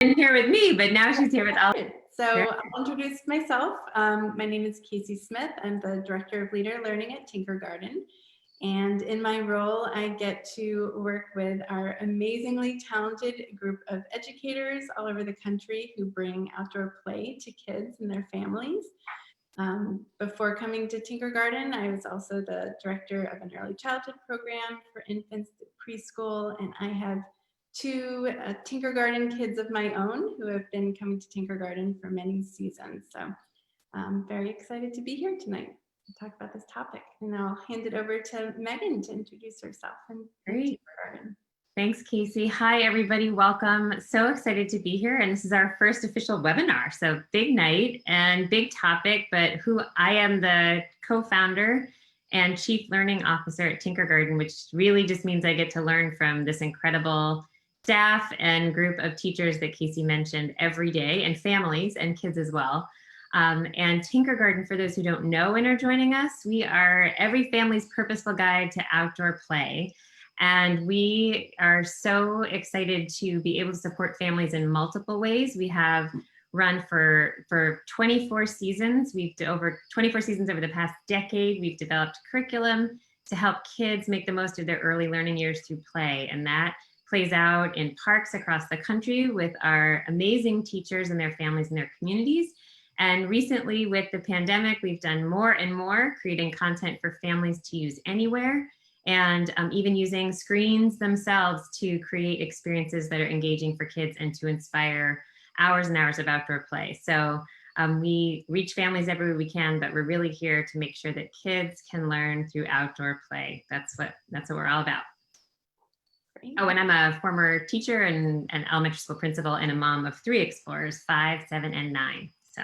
been here with me, but now she's here with all. So I'll introduce myself. My name is Casie Smith. I'm the Director of Leader Learning at Tinkergarten. And in my role, I get to work with our amazingly talented group of educators all over the country who bring outdoor play to kids and their families. Before coming to Tinkergarten, I was also the director of an early childhood program for infants at preschool, and I have two Tinkergarten kids of my own who have been coming to Tinkergarten for many seasons. So I'm very excited to be here tonight to talk about this topic. And I'll hand it over to Meghan to introduce herself and Tinkergarten. Thanks, Casie. Hi, everybody. Welcome. So excited to be here. And this is our first official webinar. So big night and big topic, but I am the co-founder and Chief Learning Officer at Tinkergarten, which really just means I get to learn from this incredible staff and group of teachers that Casie mentioned every day, and families and kids as well. And Tinkergarten, for those who don't know and are joining us, we are every family's purposeful guide to outdoor play. And we are so excited to be able to support families in multiple ways. We have run for 24 seasons. We've over 24 seasons over the past decade. We've developed curriculum to help kids make the most of their early learning years through play. And that plays out in parks across the country with our amazing teachers and their families and their communities. And recently with the pandemic, we've done more and more, creating content for families to use anywhere, and even using screens themselves to create experiences that are engaging for kids and to inspire hours and hours of outdoor play. So we reach families everywhere we can, but we're really here to make sure that kids can learn through outdoor play. That's what we're all about. Oh, and I'm a former teacher and an elementary school principal and a mom of 3 explorers, 5, 7, and 9. So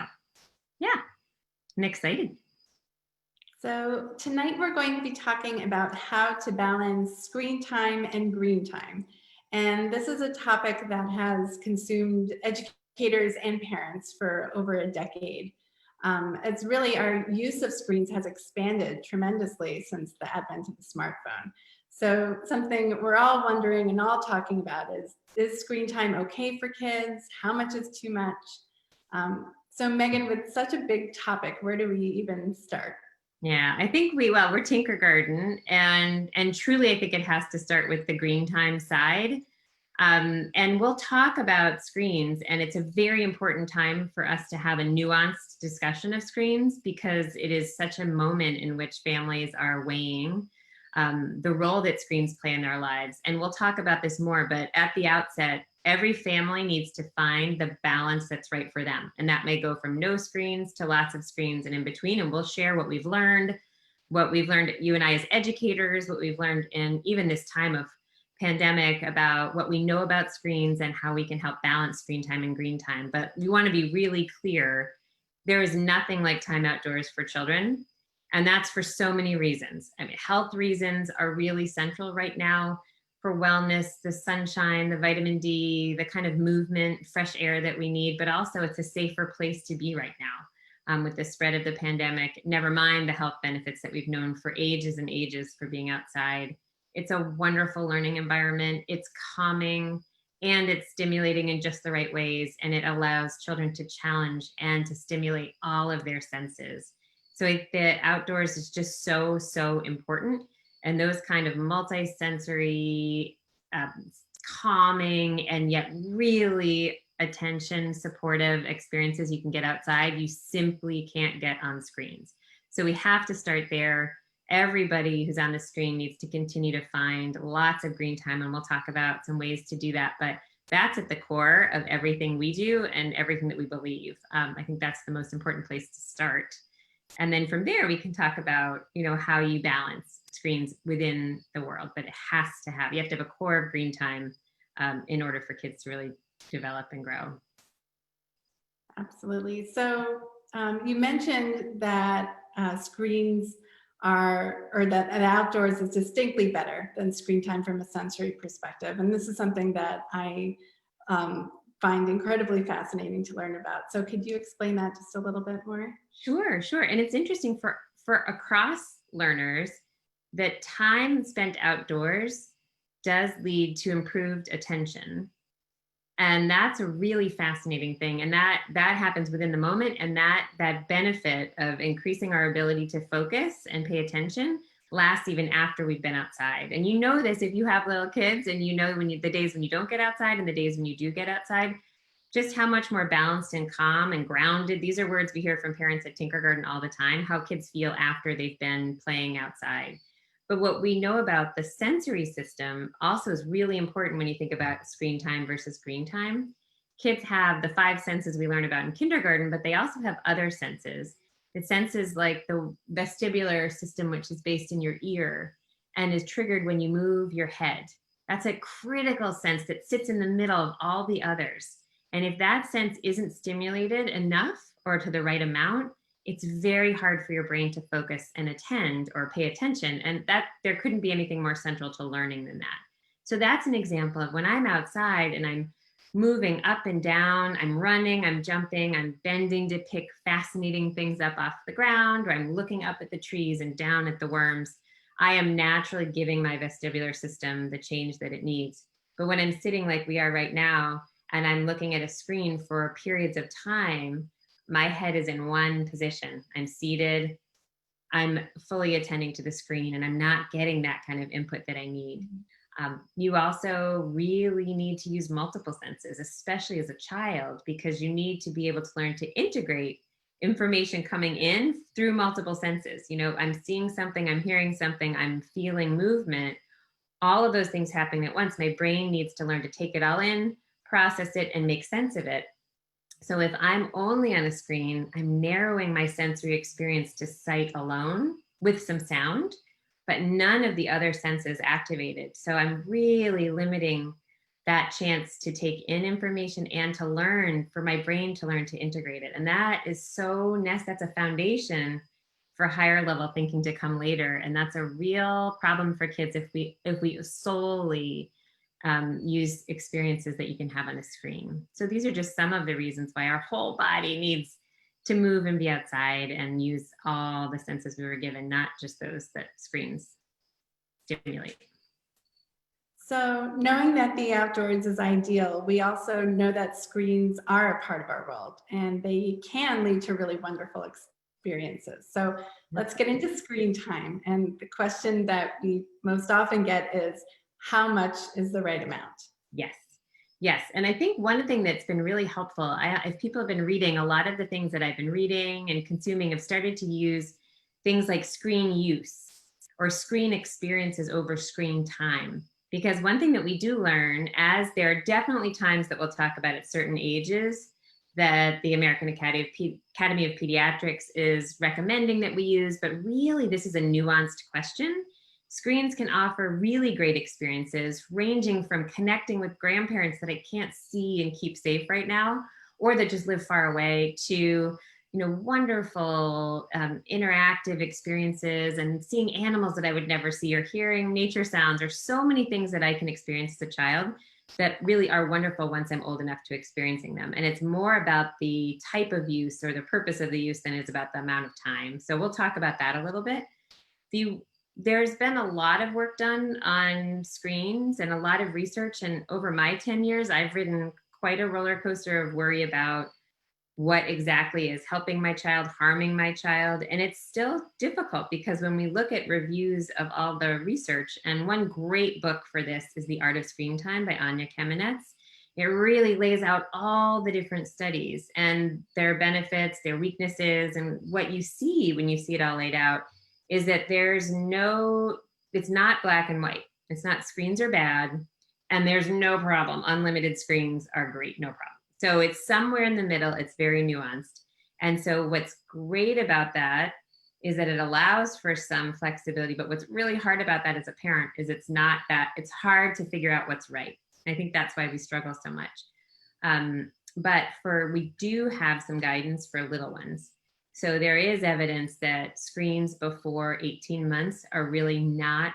yeah, I'm excited. So tonight we're going to be talking about how to balance screen time and green time. And this is a topic that has consumed educators and parents for over a decade. It's really, our use of screens has expanded tremendously since the advent of the smartphone. So something we're all wondering and all talking about is screen time okay for kids? How much is too much? So Meghan, with such a big topic, where do we even start? Yeah, I think we're Tinkergarten, and truly I think it has to start with the green time side. And we'll talk about screens, and it's a very important time for us to have a nuanced discussion of screens because it is such a moment in which families are weighing the role that screens play in their lives. And we'll talk about this more, but at the outset, every family needs to find the balance that's right for them. And that may go from no screens to lots of screens and in between. And we'll share what we've learned, you and I as educators, what we've learned in even this time of pandemic about what we know about screens and how we can help balance screen time and green time. But we want to be really clear, there is nothing like time outdoors for children. And that's for so many reasons. I mean, health reasons are really central right now for wellness, the sunshine, the vitamin D, the kind of movement, fresh air that we need, but also it's a safer place to be right now with the spread of the pandemic, never mind the health benefits that we've known for ages and ages for being outside. It's a wonderful learning environment. It's calming and it's stimulating in just the right ways. And it allows children to challenge and to stimulate all of their senses. So the outdoors is just so, so important. And those kind of multi-sensory, calming, and yet really attention supportive experiences you can get outside, you simply can't get on screens. So we have to start there. Everybody who's on the screen needs to continue to find lots of green time, and we'll talk about some ways to do that. But that's at the core of everything we do and everything that we believe. I think that's the most important place to start. And then from there, we can talk about, how you balance screens within the world, but you have to have a core of green time in order for kids to really develop and grow. Absolutely. So you mentioned that screens that outdoors is distinctly better than screen time from a sensory perspective. And this is something that I find incredibly fascinating to learn about. So could you explain that just a little bit more? Sure. And it's interesting for across learners that time spent outdoors does lead to improved attention And that's a really fascinating thing. And that happens within the moment. And that benefit of increasing our ability to focus and pay attention lasts even after we've been outside. And you know this if you have little kids, and you know the days when you don't get outside and the days when you do get outside, just how much more balanced and calm and grounded. These are words we hear from parents at Tinkergarten all the time, how kids feel after they've been playing outside. But what we know about the sensory system also is really important when you think about screen time versus screen time. Kids have the 5 senses we learn about in kindergarten, but they also have other senses. The senses like the vestibular system, which is based in your ear and is triggered when you move your head. That's a critical sense that sits in the middle of all the others. And if that sense isn't stimulated enough or to the right amount, it's very hard for your brain to focus and attend or pay attention. And that there couldn't be anything more central to learning than that. So that's an example of when I'm outside and I'm moving up and down, I'm running, I'm jumping, I'm bending to pick fascinating things up off the ground, or I'm looking up at the trees and down at the worms. I am naturally giving my vestibular system the change that it needs. But when I'm sitting like we are right now, and I'm looking at a screen for periods of time, my head is in one position. I'm seated, I'm fully attending to the screen, and I'm not getting that kind of input that I need. You also really need to use multiple senses, especially as a child, because you need to be able to learn to integrate information coming in through multiple senses. You know, I'm seeing something, I'm hearing something, I'm feeling movement, all of those things happening at once. My brain needs to learn to take it all in, process it, and make sense of it. So if I'm only on a screen, I'm narrowing my sensory experience to sight alone with some sound, but none of the other senses activated. So I'm really limiting that chance to take in information and to learn, for my brain to learn to integrate it. And that is that's a foundation for higher level thinking to come later. And that's a real problem for kids if we solely use experiences that you can have on a screen. So these are just some of the reasons why our whole body needs to move and be outside and use all the senses we were given, not just those that screens stimulate. So knowing that the outdoors is ideal, we also know that screens are a part of our world and they can lead to really wonderful experiences. So let's get into screen time. And the question that we most often get is, how much is the right amount? Yes. Yes. And I think one thing that's been really helpful, if people have been reading, a lot of the things that I've been reading and consuming have started to use things like screen use or screen experiences over screen time. Because one thing that we do learn, as there are definitely times that we'll talk about at certain ages that the American Academy of Pediatrics is recommending that we use, but really this is a nuanced question. Screens can offer really great experiences, ranging from connecting with grandparents that I can't see and keep safe right now, or that just live far away, to wonderful interactive experiences and seeing animals that I would never see, or hearing nature sounds, or so many things that I can experience as a child that really are wonderful once I'm old enough to experiencing them. And it's more about the type of use or the purpose of the use than it's about the amount of time. So we'll talk about that a little bit. There's been a lot of work done on screens and a lot of research. And over my 10 years, I've ridden quite a roller coaster of worry about what exactly is helping my child, harming my child. And it's still difficult because when we look at reviews of all the research, and one great book for this is The Art of Screen Time by Anya Kamenetz. It really lays out all the different studies and their benefits, their weaknesses, and what you see when you see it all laid out is that it's not black and white. It's not screens are bad and there's no problem. Unlimited screens are great, no problem. So it's somewhere in the middle. It's very nuanced. And so what's great about that is that it allows for some flexibility, but what's really hard about that as a parent is it's hard to figure out what's right. And I think that's why we struggle so much. But we do have some guidance for little ones. So there is evidence that screens before 18 months are really not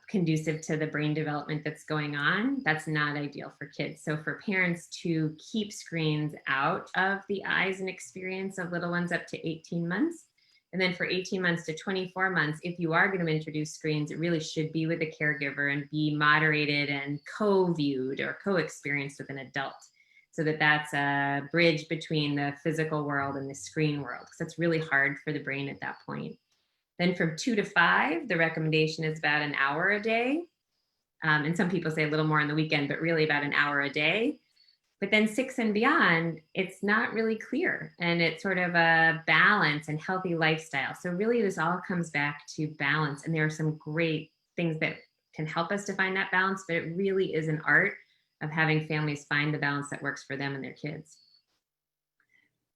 conducive to the brain development that's going on. That's not ideal for kids. So for parents to keep screens out of the eyes and experience of little ones up to 18 months And then for 18 months to 24 months, if you are going to introduce screens, it really should be with a caregiver and be moderated and co-viewed or co-experienced with an adult, so that that's a bridge between the physical world and the screen world, because that's really hard for the brain at that point. Then from 2 to 5, the recommendation is about an hour a day. And some people say a little more on the weekend, but really about an hour a day. But then 6 and beyond, it's not really clear. And it's sort of a balance and healthy lifestyle. So really this all comes back to balance. And there are some great things that can help us to find that balance, but it really is an art of having families find the balance that works for them and their kids.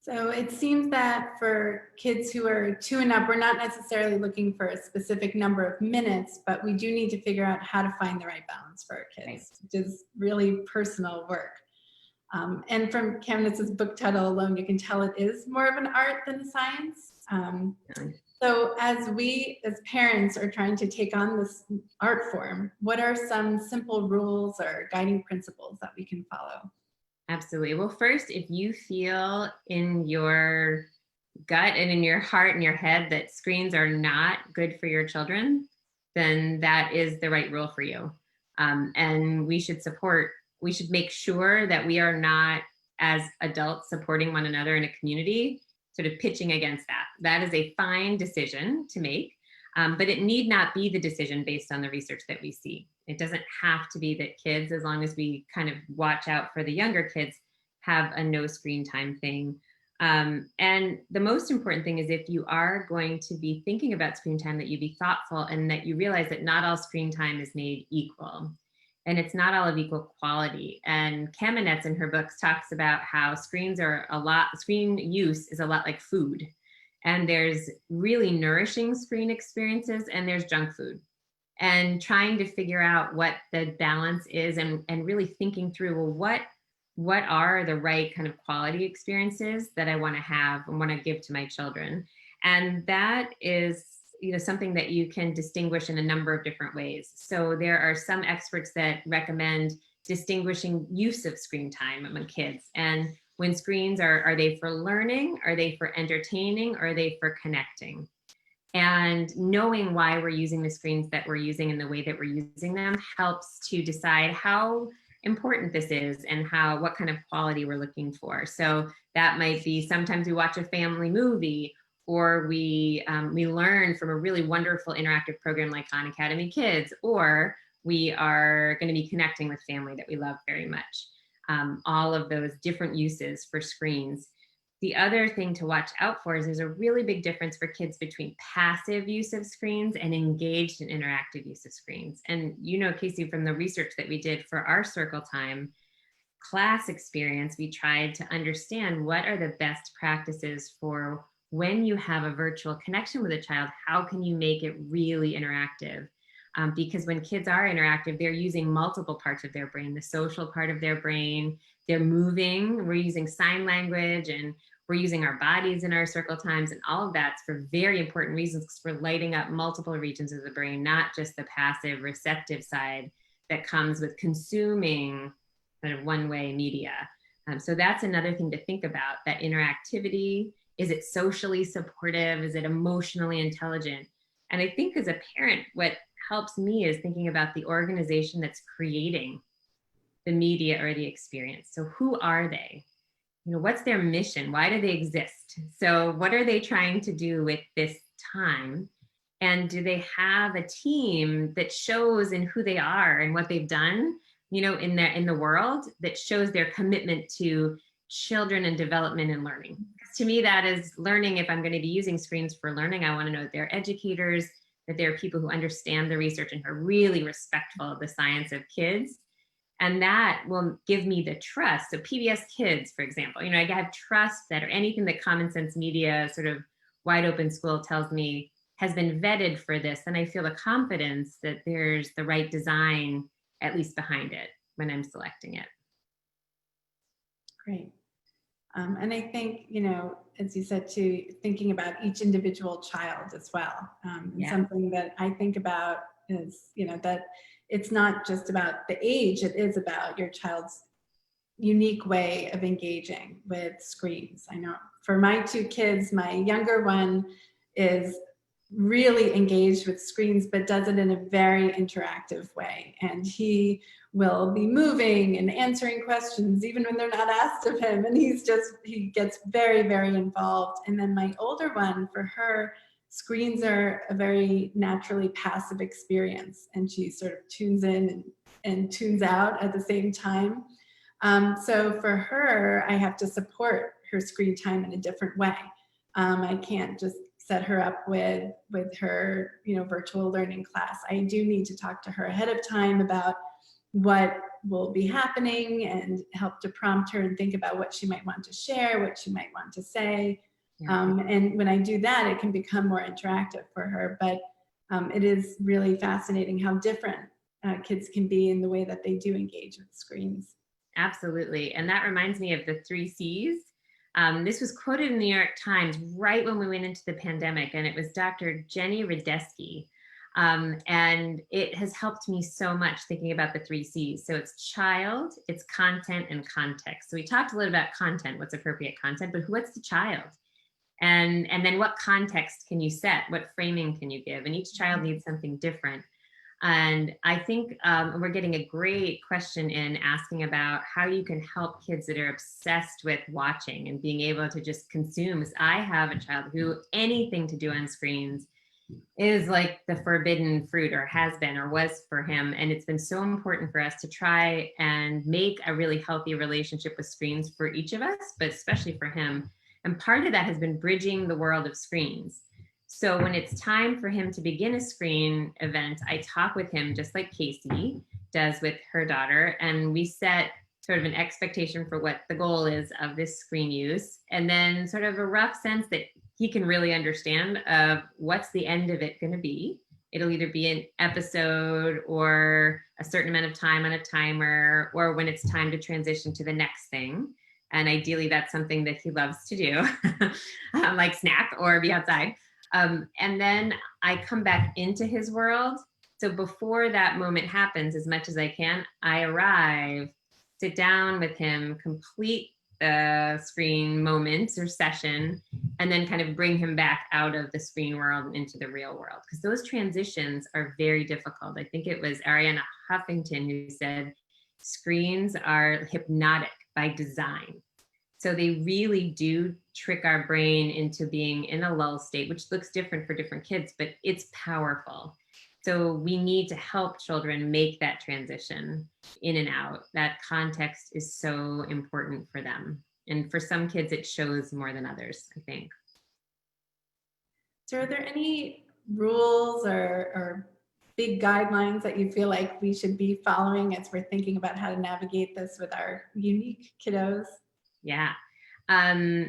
So it seems that for kids who are 2 and up, we're not necessarily looking for a specific number of minutes, but we do need to figure out how to find the right balance for our kids, which is really personal work. And from Candace's book title alone, you can tell it is more of an art than a science. So as we, as parents, are trying to take on this art form, what are some simple rules or guiding principles that we can follow? Absolutely. Well, first, if you feel in your gut and in your heart and your head that screens are not good for your children, then that is the right rule for you. And we should make sure that we are not, as adults, supporting one another in a community, sort of pitching against that. That is a fine decision to make, but it need not be the decision based on the research that we see. It doesn't have to be that kids, as long as we kind of watch out for the younger kids, have a no screen time thing. And the most important thing is, if you are going to be thinking about screen time, that you be thoughtful and that you realize that not all screen time is made equal. And it's not all of equal quality. And Kamenetz in her books talks about how screen use is a lot like food. And there's really nourishing screen experiences and there's junk food. And trying to figure out what the balance is, and really thinking through, well, what are the right kind of quality experiences that I want to have and want to give to my children. And that is, something that you can distinguish in a number of different ways. So there are some experts that recommend distinguishing use of screen time among kids. And when screens are they for learning? Are they for entertaining? Or are they for connecting? And knowing why we're using the screens that we're using and the way that we're using them helps to decide how important this is and what kind of quality we're looking for. So that might be, sometimes we watch a family movie, or we learn from a really wonderful interactive program like Khan Academy Kids, or we are going to be connecting with family that we love very much. All of those different uses for screens. The other thing to watch out for is there's a really big difference for kids between passive use of screens and engaged and interactive use of screens. And Casie, from the research that we did for our Circle Time class experience, we tried to understand what are the best practices for when you have a virtual connection with a child, how can you make it really interactive? Because when kids are interactive, they're using multiple parts of their brain, the social part of their brain, they're moving, we're using sign language, and we're using our bodies in our circle times, and all of that's for very important reasons, because we're lighting up multiple regions of the brain, not just the passive receptive side that comes with consuming kind of one-way media. So that's another thing to think about, that interactivity. Is it socially supportive? Is it emotionally intelligent? And I think as a parent, what helps me is thinking about the organization that's creating the media or the experience. So who are they? What's their mission? Why do they exist? So what are they trying to do with this time? And do they have a team that shows in who they are and what they've done, in the world, that shows their commitment to children and development and learning? Because to me, that is learning. If I'm going to be using screens for learning, I want to know that they're educators, that they're people who understand the research and are really respectful of the science of kids. And that will give me the trust. So PBS Kids, for example, I have trust that, or anything that Common Sense Media, sort of wide open school, tells me has been vetted for this. And I feel the confidence that there's the right design, at least behind it, when I'm selecting it. Great. And I think, as you said, too, thinking about each individual child as well. Yeah. Something that I think about is, that it's not just about the age, it is about your child's unique way of engaging with screens. I know for my 2 kids, my younger one is really engaged with screens, but does it in a very interactive way. And he will be moving and answering questions even when they're not asked of him. And he gets very, very involved. And then my older one, for her, screens are a very naturally passive experience. And she sort of tunes in and tunes out at the same time. So for her, I have to support her screen time in a different way. I can't just set her up with her, virtual learning class. I do need to talk to her ahead of time about what will be happening and help to prompt her and think about what she might want to share, what she might want to say. Yeah. And when I do that, it can become more interactive for her. But it is really fascinating how different kids can be in the way that they do engage with screens. Absolutely. And that reminds me of the 3 Cs. This was quoted in the New York Times right when we went into the pandemic, and it was Dr. Jenny Radesky. And it has helped me so much thinking about the 3 Cs. So it's child, it's content, and context. So we talked a little about content, what's appropriate content, but what's the child? And then what context can you set? What framing can you give? And each child needs something different. And I think we're getting a great question in asking about how you can help kids that are obsessed with watching and being able to just consume. Because I have a child who anything to do on screens is like the forbidden fruit, or has been, or was for him. And it's been so important for us to try and make a really healthy relationship with screens for each of us, but especially for him. And part of that has been bridging the world of screens. So when it's time for him to begin a screen event, I talk with him just like Casie does with her daughter. And we set sort of an expectation for what the goal is of this screen use, and then sort of a rough sense that he can really understand of what's the end of it going to be. It'll either be an episode or a certain amount of time on a timer, or when it's time to transition to the next thing. And ideally, that's something that he loves to do, like snack or be outside. And then I come back into his world. So before that moment happens, as much as I can, I arrive, sit down with him, complete the screen moments or session, and then kind of bring him back out of the screen world and into the real world. Because those transitions are very difficult. I think it was Arianna Huffington who said, screens are hypnotic by design. So they really do trick our brain into being in a lull state, which looks different for different kids, but it's powerful. So we need to help children make that transition in and out. That context is so important for them. And for some kids, it shows more than others, I think. So are there any rules or big guidelines that you feel like we should be following as we're thinking about how to navigate this with our unique kiddos? Yeah.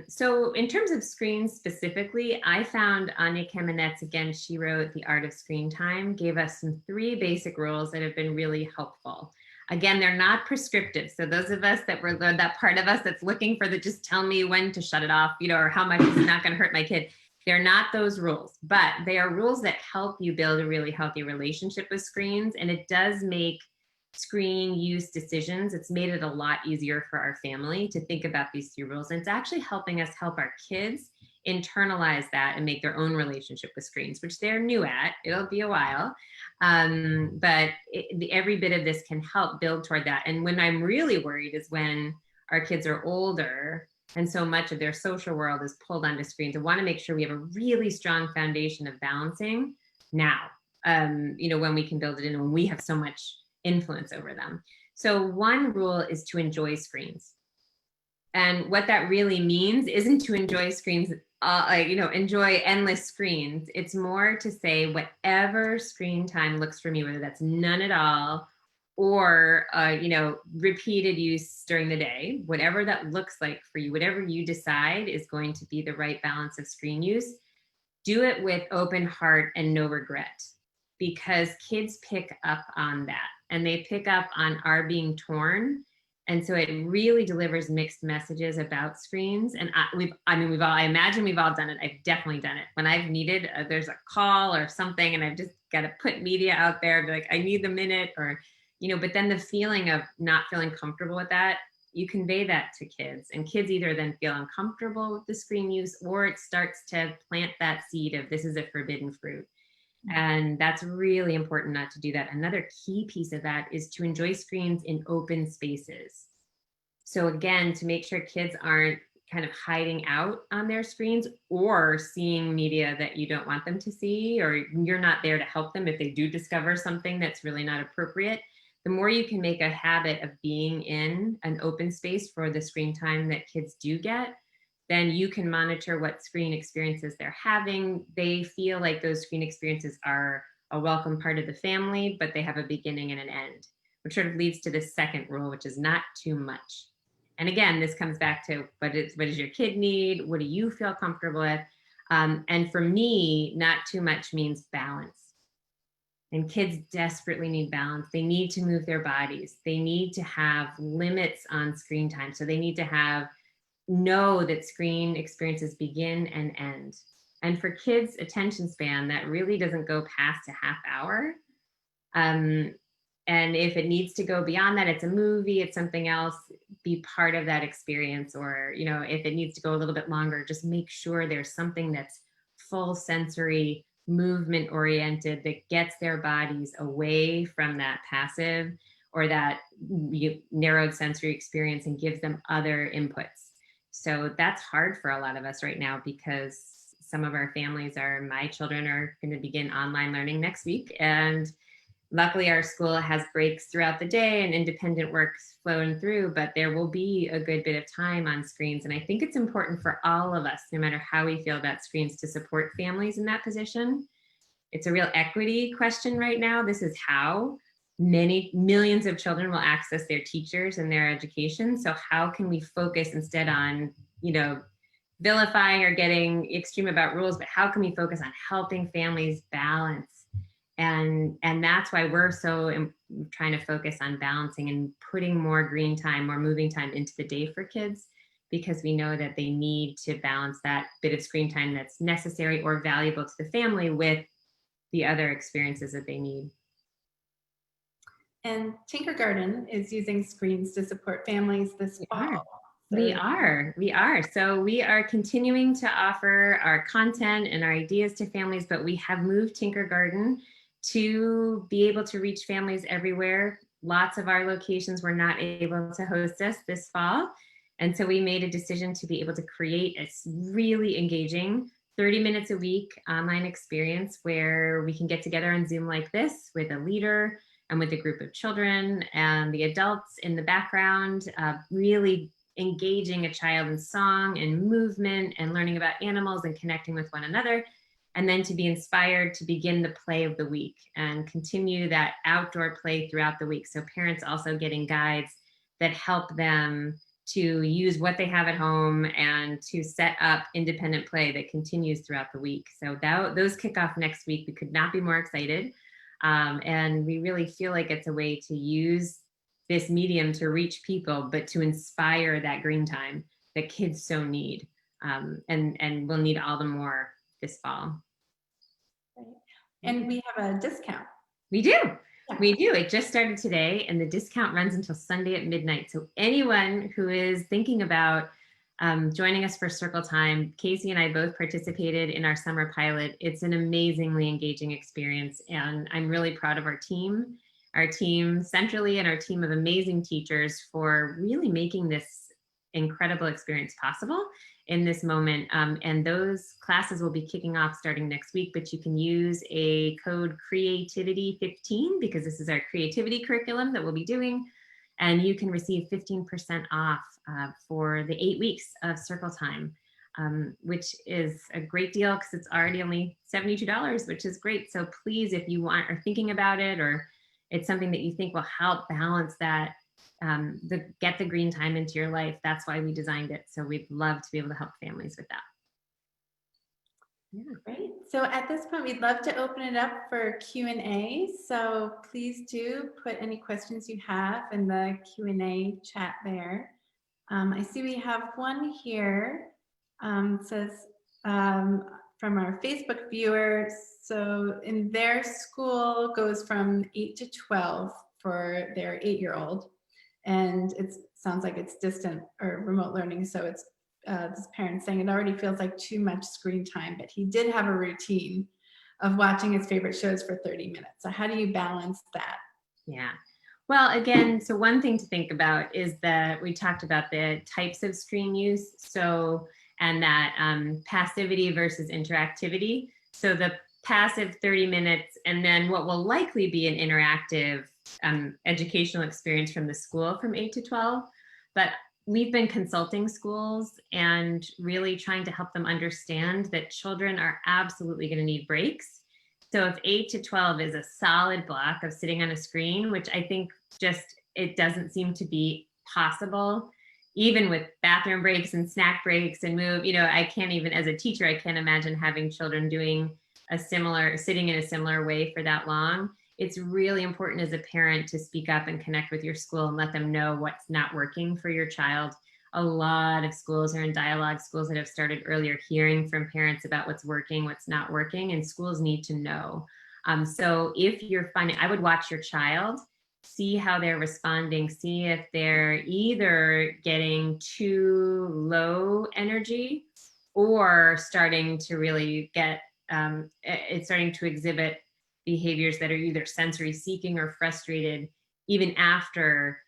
So in terms of screens specifically, I found Anya Kamenetz, again, she wrote The Art of Screen Time, gave us some 3 basic rules that have been really helpful. Again, they're not prescriptive. So those of us that were that part of us that's looking for the just tell me when to shut it off, or how much is it not going to hurt my kid. They're not those rules, but they are rules that help you build a really healthy relationship with screens. And it does make screen use decisions. It's made it a lot easier for our family to think about these 3 rules. And it's actually helping us help our kids internalize that and make their own relationship with screens, which they're new at. It'll be a while. But every bit of this can help build toward that. And when I'm really worried is when our kids are older and so much of their social world is pulled onto screens. I want to make sure we have a really strong foundation of balancing now, when we can build it in and when we have so much influence over them. So one rule is to enjoy screens. And what that really means isn't to enjoy screens, enjoy endless screens. It's more to say whatever screen time looks for me, whether that's none at all or, repeated use during the day, whatever that looks like for you, whatever you decide is going to be the right balance of screen use, do it with open heart and no regret, because kids pick up on that. And they pick up on our being torn. And so it really delivers mixed messages about screens. And I imagine we've all done it. I've definitely done it. When I've needed, there's a call or something, and I've just got to put media out there, be like, I need the minute, or, but then the feeling of not feeling comfortable with that, you convey that to kids, and kids either then feel uncomfortable with the screen use, or it starts to plant that seed of this is a forbidden fruit. And that's really important not to do that. Another key piece of that is to enjoy screens in open spaces. So again, to make sure kids aren't kind of hiding out on their screens or seeing media that you don't want them to see, or you're not there to help them if they do discover something that's really not appropriate. The more you can make a habit of being in an open space for the screen time that kids do get, then you can monitor what screen experiences they're having. They feel like those screen experiences are a welcome part of the family, but they have a beginning and an end, which sort of leads to the second rule, which is not too much. And again, this comes back to what does your kid need? What do you feel comfortable with? And for me, not too much means balance. And kids desperately need balance. They need to move their bodies. They need to have limits on screen time. So they need to know that screen experiences begin and end. And for kids' attention span, that really doesn't go past a half hour. And if it needs to go beyond that, it's a movie, it's something else, be part of that experience. Or, if it needs to go a little bit longer, just make sure there's something that's full sensory, movement oriented, that gets their bodies away from that passive or that narrowed sensory experience and gives them other inputs. So that's hard for a lot of us right now, because some of our families my children are going to begin online learning next week. And luckily our school has breaks throughout the day and independent work's flowing through, but there will be a good bit of time on screens. And I think it's important for all of us, no matter how we feel about screens, to support families in that position. It's a real equity question right now. This is how many millions of children will access their teachers and their education. So how can we focus instead on, vilifying or getting extreme about rules, but how can we focus on helping families balance? And that's why we're so trying to focus on balancing and putting more green time, more moving time into the day for kids, because we know that they need to balance that bit of screen time that's necessary or valuable to the family with the other experiences that they need. And Tinkergarten is using screens to support families this fall. We are. So we are continuing to offer our content and our ideas to families, but we have moved Tinkergarten to be able to reach families everywhere. Lots of our locations were not able to host us this fall. And so we made a decision to be able to create a really engaging 30 minutes a week online experience where we can get together on Zoom like this with a leader and with a group of children and the adults in the background, really engaging a child in song and movement and learning about animals and connecting with one another. And then to be inspired to begin the play of the week and continue that outdoor play throughout the week. So parents also getting guides that help them to use what they have at home and to set up independent play that continues throughout the week. So those kick off next week. We could not be more excited. And we really feel like it's a way to use this medium to reach people, but to inspire that green time that kids so need, and will need all the more this fall. And we have a discount. We do. We do. It just started today, and the discount runs until Sunday at midnight. So anyone who is thinking about joining us for Circle Time, Casie and I both participated in our summer pilot. It's an amazingly engaging experience, and I'm really proud of our team centrally, and our team of amazing teachers for really making this incredible experience possible in this moment. And those classes will be kicking off starting next week, but you can use a code Creativity15 because this is our creativity curriculum that we'll be doing. And you can receive 15% off for the 8 weeks of Circle Time, which is a great deal because it's already only $72, which is great. So please, if you are thinking about it, or it's something that you think will help balance that, get the green time into your life, that's why we designed it. So we'd love to be able to help families with that. Yeah, great. So at this point, we'd love to open it up for Q&A. So please do put any questions you have in the Q&A chat there. I see we have one here. It says from our Facebook viewers. So in their school goes from 8 to 12 for their 8-year-old. and it sounds like it's distant or remote learning. So it's this parent saying it already feels like too much screen time, but he did have a routine of watching his favorite shows for 30 minutes. So how do you balance that? Yeah. Well, again, so one thing to think about is that we talked about the types of screen use. So, and that passivity versus interactivity. So the passive 30 minutes, and then what will likely be an interactive educational experience from the school from 8 to 12. But we've been consulting schools and really trying to help them understand that children are absolutely going to need breaks. So if 8 to 12 is a solid block of sitting on a screen, which I think just it doesn't seem to be possible, even with bathroom breaks and snack breaks and move, I can't even, as a teacher, I can't imagine having children doing sitting in a similar way for that long. It's really important as a parent to speak up and connect with your school and let them know what's not working for your child. A lot of schools are in dialogue, schools that have started earlier, hearing from parents about what's working, what's not working, and schools need to know. So if you're finding, I would watch your child, see how they're responding, see if they're either getting too low energy or starting to really get, it's starting to exhibit behaviors that are either sensory seeking or frustrated, even after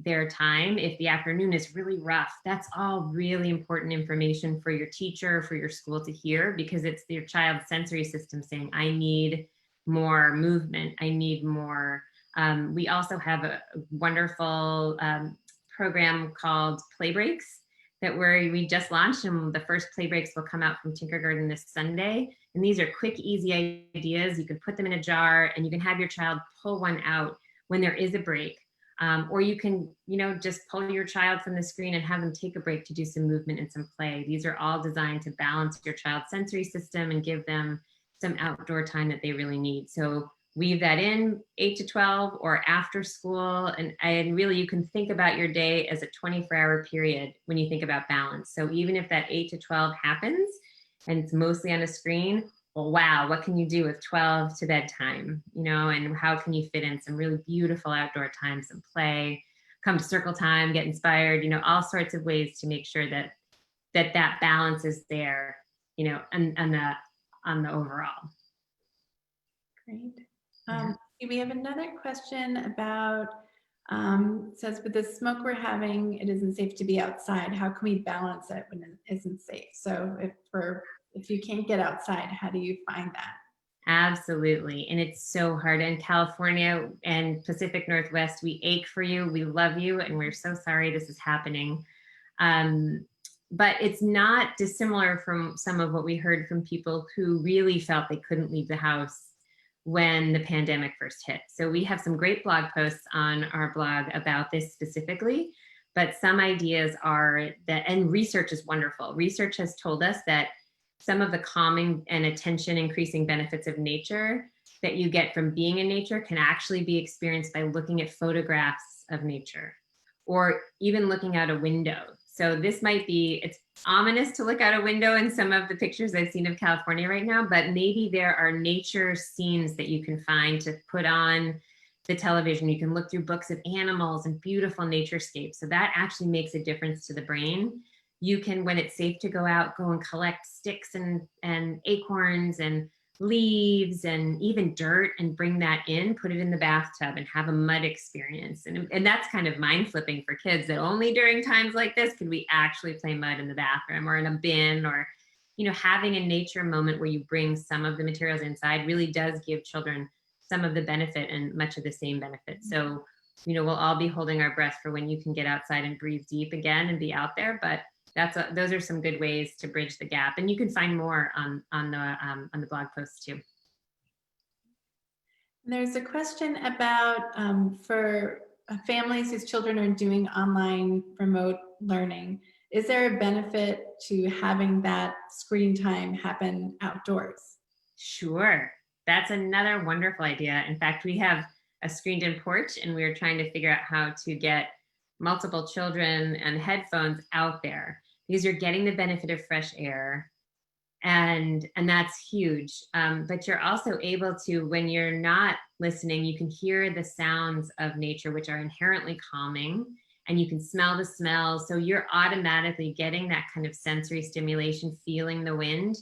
their time. If the afternoon is really rough, that's all really important information for your teacher, for your school to hear, because it's your child's sensory system saying, I need more movement, I need more. We also have a wonderful program called Playbreaks that we just launched, and the first Playbreaks will come out from Tinkergarten this Sunday. And these are quick, easy ideas. You can put them in a jar and you can have your child pull one out when there is a break. Or you can, just pull your child from the screen and have them take a break to do some movement and some play. These are all designed to balance your child's sensory system and give them some outdoor time that they really need. So weave that in 8 to 12 or after school. And really you can think about your day as a 24-hour period when you think about balance. So even if that 8 to 12 happens and it's mostly on a screen, well, wow, what can you do with 12 to bedtime, and how can you fit in some really beautiful outdoor time, some play, come to circle time, get inspired, all sorts of ways to make sure that balance is there, on the overall. Great. We have another question about, says, with the smoke we're having, it isn't safe to be outside. How can we balance it when it isn't safe? So if you can't get outside, how do you find that? Absolutely. And it's so hard in California and Pacific Northwest. We ache for you. We love you. And we're so sorry this is happening. But it's not dissimilar from some of what we heard from people who really felt they couldn't leave the house when the pandemic first hit. So we have some great blog posts on our blog about this specifically, but some ideas are that, and research is wonderful. Research has told us that some of the calming and attention increasing benefits of nature that you get from being in nature can actually be experienced by looking at photographs of nature or even looking out a window. So this might be, it's ominous to look out a window in some of the pictures I've seen of California right now, but maybe there are nature scenes that you can find to put on the television. You can look through books of animals and beautiful naturescapes. So that actually makes a difference to the brain. You can, when it's safe to go out, go and collect sticks and acorns and leaves and even dirt and bring that in, put it in the bathtub and have a mud experience. And that's kind of mind flipping for kids, that only during times like this could we actually play mud in the bathroom or in a bin, or, having a nature moment where you bring some of the materials inside really does give children some of the benefit and much of the same benefit. So, we'll all be holding our breath for when you can get outside and breathe deep again and be out there. But those are some good ways to bridge the gap, and you can find more on the blog posts too. There's a question about for families whose children are doing online remote learning. Is there a benefit to having that screen time happen outdoors? Sure, that's another wonderful idea. In fact, we have a screened-in porch, and we're trying to figure out how to get multiple children and headphones out there, because you're getting the benefit of fresh air, and that's huge. But you're also able to, when listening, you can hear the sounds of nature, which are inherently calming, and you can smell the smells. So you're automatically getting that kind of sensory stimulation, feeling the wind,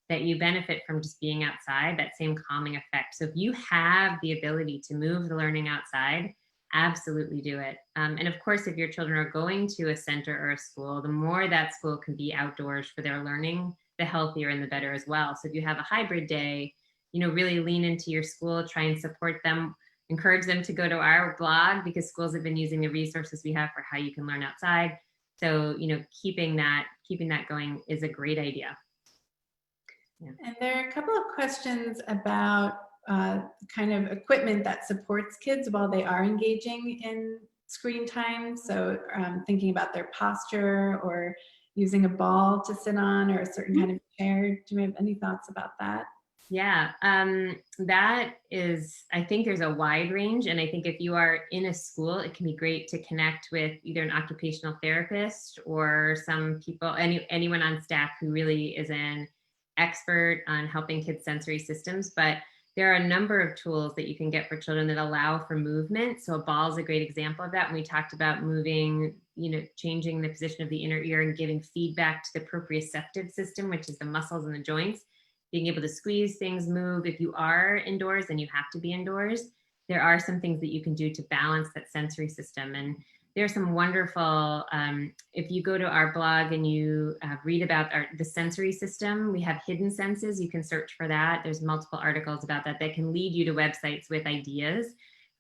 that you benefit from just being outside, that same calming effect. So if you have the ability to move the learning outside, absolutely do it. And of course, if your children are going to a center or a school, the more that school can be outdoors for their learning, the healthier and the better as well. So if you have a hybrid day, really lean into your school, try and support them, encourage them to go to our blog, because schools have been using the resources we have for how you can learn outside. So, keeping that going is a great idea. Yeah. And there are a couple of questions about kind of equipment that supports kids while they are engaging in screen time. So thinking about their posture, or using a ball to sit on, or a certain kind of chair. Do you have any thoughts about that? Yeah, that is, I think there's a wide range. And I think if you are in a school, it can be great to connect with either an occupational therapist or some people, anyone on staff who really is an expert on helping kids' sensory systems. But there are a number of tools that you can get for children that allow for movement. So a ball is a great example of that. When we talked about moving, changing the position of the inner ear and giving feedback to the proprioceptive system, which is the muscles and the joints, being able to squeeze things, move. If you are indoors, then you have to be indoors. There are some things that you can do to balance that sensory system. And there's some wonderful, if you go to our blog and you read about the sensory system, we have hidden senses. You can search for that. There's multiple articles about that can lead you to websites with ideas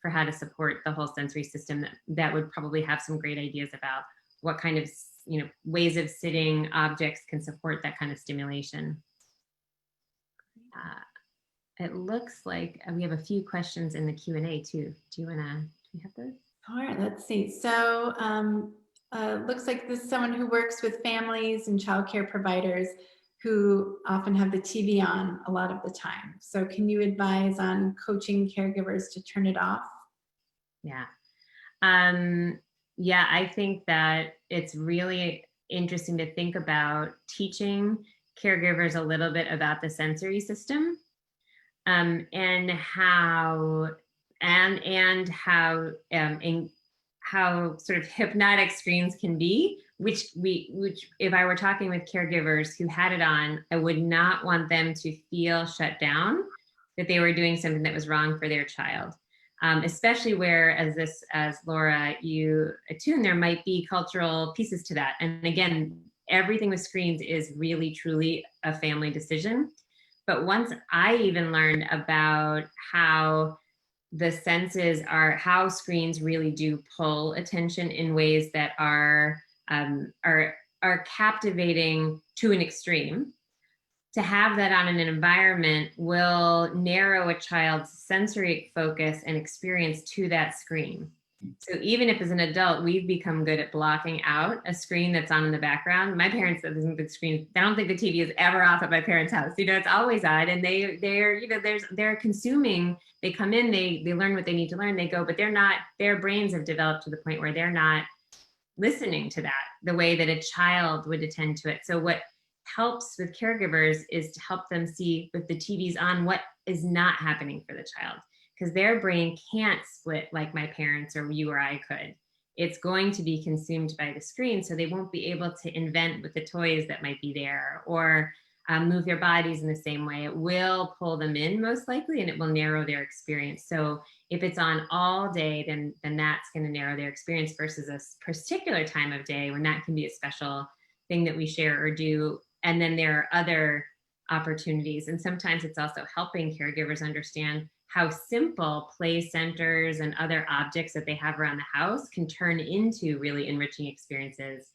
for how to support the whole sensory system that would probably have some great ideas about what kind of ways of sitting objects can support that kind of stimulation. It looks like we have a few questions in the Q&A too. Do we have those? All right, let's see. So looks like this is someone who works with families and childcare providers who often have the TV on a lot of the time. So can you advise on coaching caregivers to turn it off? Yeah. Yeah, I think that it's really interesting to think about teaching caregivers a little bit about the sensory system, and how how sort of hypnotic screens can be, which if I were talking with caregivers who had it on, I would not want them to feel shut down, that they were doing something that was wrong for their child. Especially where, as Laura, you attune, there might be cultural pieces to that. And again, everything with screens is really, truly a family decision. But once I even learned about how the senses how screens really do pull attention in ways that are captivating to an extreme, to have that on in an environment will narrow a child's sensory focus and experience to that screen. So even if as an adult, we've become good at blocking out a screen that's on in the background. My parents said the screen, I don't think the TV is ever off at my parents' house. It's always on, and they're consuming, they come in, they learn what they need to learn, they go, but their brains have developed to the point where they're not listening to that the way that a child would attend to it. So what helps with caregivers is to help them see, with the TVs on, what is not happening for the child, because their brain can't split like my parents or you or I could. It's going to be consumed by the screen, so they won't be able to invent with the toys that might be there, or move their bodies in the same way. It will pull them in most likely, and it will narrow their experience. So if it's on all day, then that's going to narrow their experience, versus a particular time of day when that can be a special thing that we share or do. And then there are other opportunities. And sometimes it's also helping caregivers understand how simple play centers and other objects that they have around the house can turn into really enriching experiences,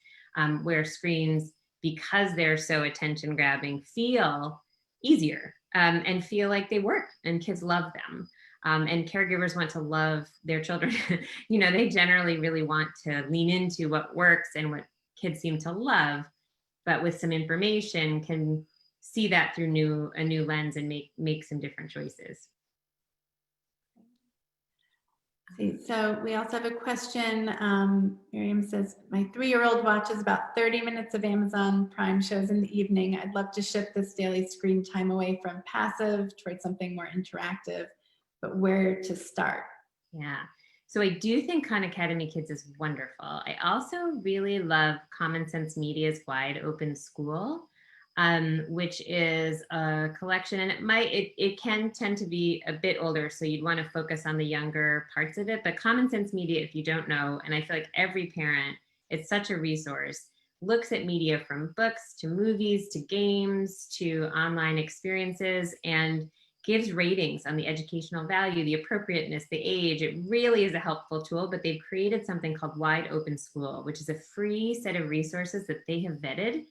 where screens, because they're so attention grabbing, feel easier, and feel like they work and kids love them. And caregivers want to love their children. They generally really want to lean into what works and what kids seem to love, but with some information can see that through a new lens and make some different choices. So we also have a question. Miriam says, my 3-year-old watches about 30 minutes of Amazon Prime shows in the evening. I'd love to shift this daily screen time away from passive towards something more interactive. but where to start? Yeah. So I do think Khan Academy Kids is wonderful. I also really love Common Sense Media's Wide Open School, which is a collection, and it can tend to be a bit older, so you'd want to focus on the younger parts of it. But Common Sense Media, if you don't know, and I feel like every parent, it's such a resource, looks at media from books to movies to games to online experiences, and gives ratings on the educational value, the appropriateness, the age. It really is a helpful tool, but they've created something called Wide Open School, which is a free set of resources that they have vetted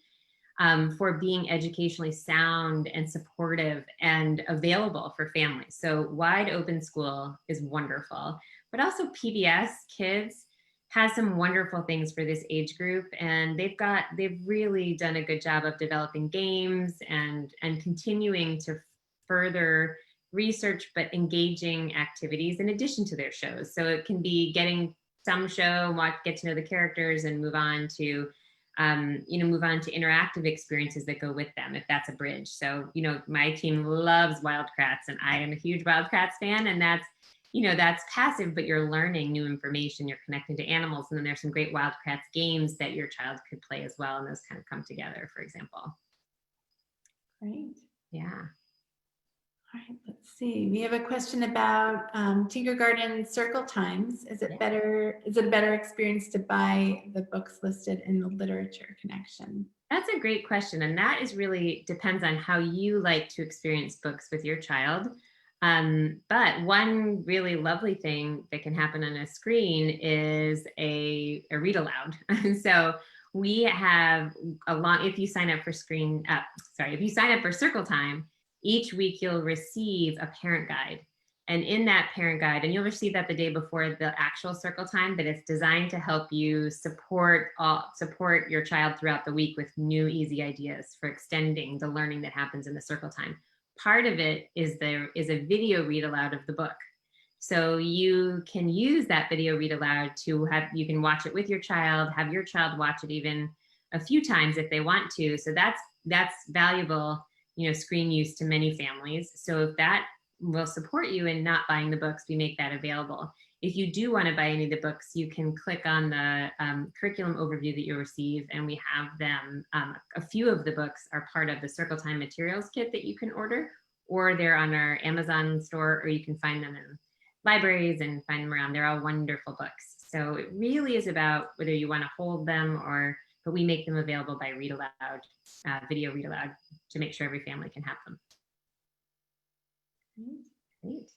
for being educationally sound and supportive and available for families. So Wide Open School is wonderful, but also PBS Kids has some wonderful things for this age group, and they've really done a good job of developing games and continuing to further research, but engaging activities in addition to their shows. So it can be getting some show, get to know the characters, and move on to interactive experiences that go with them, if that's a bridge. So, my team loves Wildcrats, and I am a huge Wildcrats fan, and that's passive, but you're learning new information, you're connecting to animals, and then there's some great Wildcrats games that your child could play as well, and those kind of come together, for example. Great. Yeah. All right, let's see. We have a question about Tinkergarten circle times. Is it a better experience to buy the books listed in the literature connection? That's a great question. And that really depends on how you like to experience books with your child. But one really lovely thing that can happen on a screen is a read aloud. So we have if you sign up for Circle Time, each week you'll receive a parent guide. And in that parent guide, and you'll receive that the day before the actual Circle Time, but it's designed to help you support your child throughout the week with new easy ideas for extending the learning that happens in the Circle Time. Part of it is there is a video read aloud of the book. So you can use that video read aloud you can watch it with your child, have your child watch it even a few times if they want to. So that's valuable, screen use to many families. So if that will support you in not buying the books, we make that available. If you do want to buy any of the books, you can click on the curriculum overview that you'll receive, and we have them. A few of the books are part of the Circle Time materials kit that you can order, or they're on our Amazon store, or you can find them in libraries and find them around. They're all wonderful books. So it really is about whether you want to hold them but we make them available by read aloud, video read aloud, to make sure every family can have them. Great.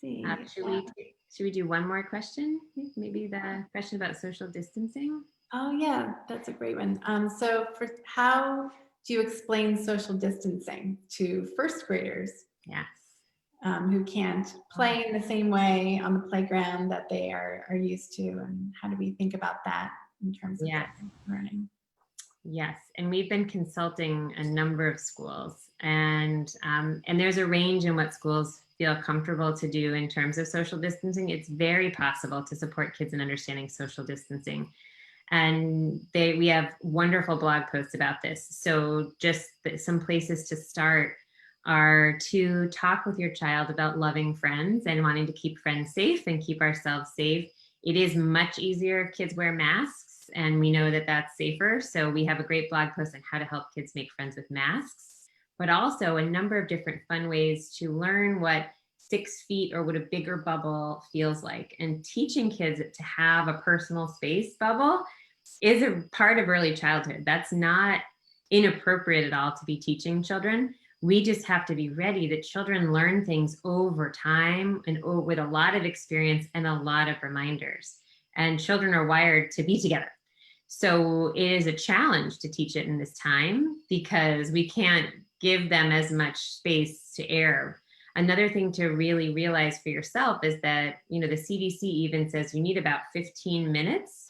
Let's see. Should we do one more question? Maybe the question about social distancing? Oh yeah, that's a great one. So how do you explain social distancing to first graders? Yes. Who can't play in the same way on the playground that they are used to, and how do we think about that in terms of learning? Yes, and we've been consulting a number of schools, and there's a range in what schools feel comfortable to do in terms of social distancing. It's very possible to support kids in understanding social distancing, and we have wonderful blog posts about this. So just some places to start are to talk with your child about loving friends and wanting to keep friends safe and keep ourselves safe. It is much easier if kids wear masks, and we know that that's safer. So we have a great blog post on how to help kids make friends with masks, but also a number of different fun ways to learn what 6 feet or what a bigger bubble feels like. And teaching kids to have a personal space bubble is a part of early childhood. That's not inappropriate at all to be teaching children. We just have to be ready that children learn things over time and with a lot of experience and a lot of reminders. And children are wired to be together. So it is a challenge to teach it in this time because we can't give them as much space to err. Another thing to really realize for yourself is that, the CDC even says you need about 15 minutes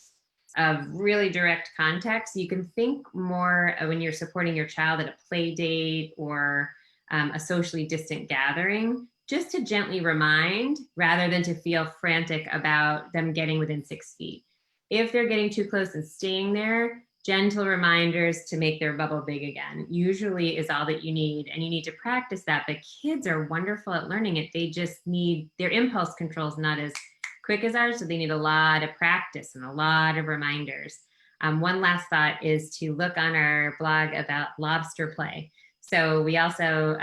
of really direct contact. So you can think more when you're supporting your child at a play date or a socially distant gathering, just to gently remind rather than to feel frantic about them getting within 6 feet. If they're getting too close and staying there, gentle reminders to make their bubble big again usually is all that you need. And you need to practice that. But kids are wonderful at learning it. They just need, their impulse control is not as quick as ours. So they need a lot of practice and a lot of reminders. One last thought is to look on our blog about lobster play. So we also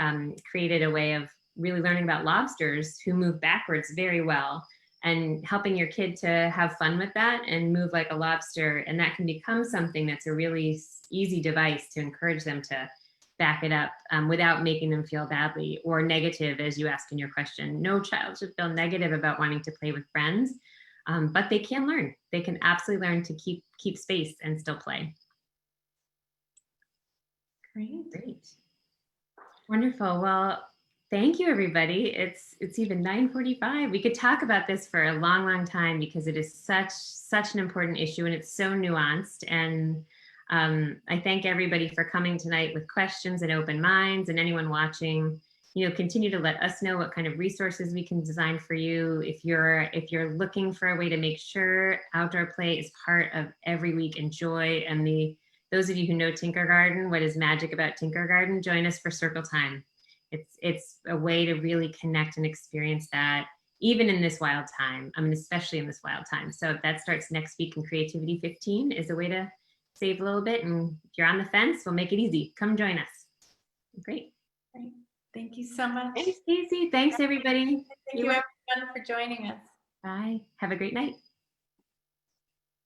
created a way of really learning about lobsters who move backwards very well, and helping your kid to have fun with that and move like a lobster. And that can become something that's a really easy device to encourage them to back it up without making them feel badly or negative, as you asked in your question. No child should feel negative about wanting to play with friends, but they can learn. They can absolutely learn to keep space and still play. Great. Wonderful. Well, thank you, everybody. It's even 9:45. We could talk about this for a long, long time because it is such an important issue and it's so nuanced. And I thank everybody for coming tonight with questions and open minds, and anyone watching, continue to let us know what kind of resources we can design for you. If you're looking for a way to make sure outdoor play is part of every week and joy, and those of you who know Tinkergarten, what is magic about Tinkergarten, join us for Circle Time. It's a way to really connect and experience that even in this wild time. I mean, especially in this wild time. So that starts next week, and Creativity 15 is a way to save a little bit. And if you're on the fence, we'll make it easy. Come join us. Great. Thank you so much. Thanks, Casie. Thanks, everybody. Thank you everyone for joining us. Bye. Have a great night.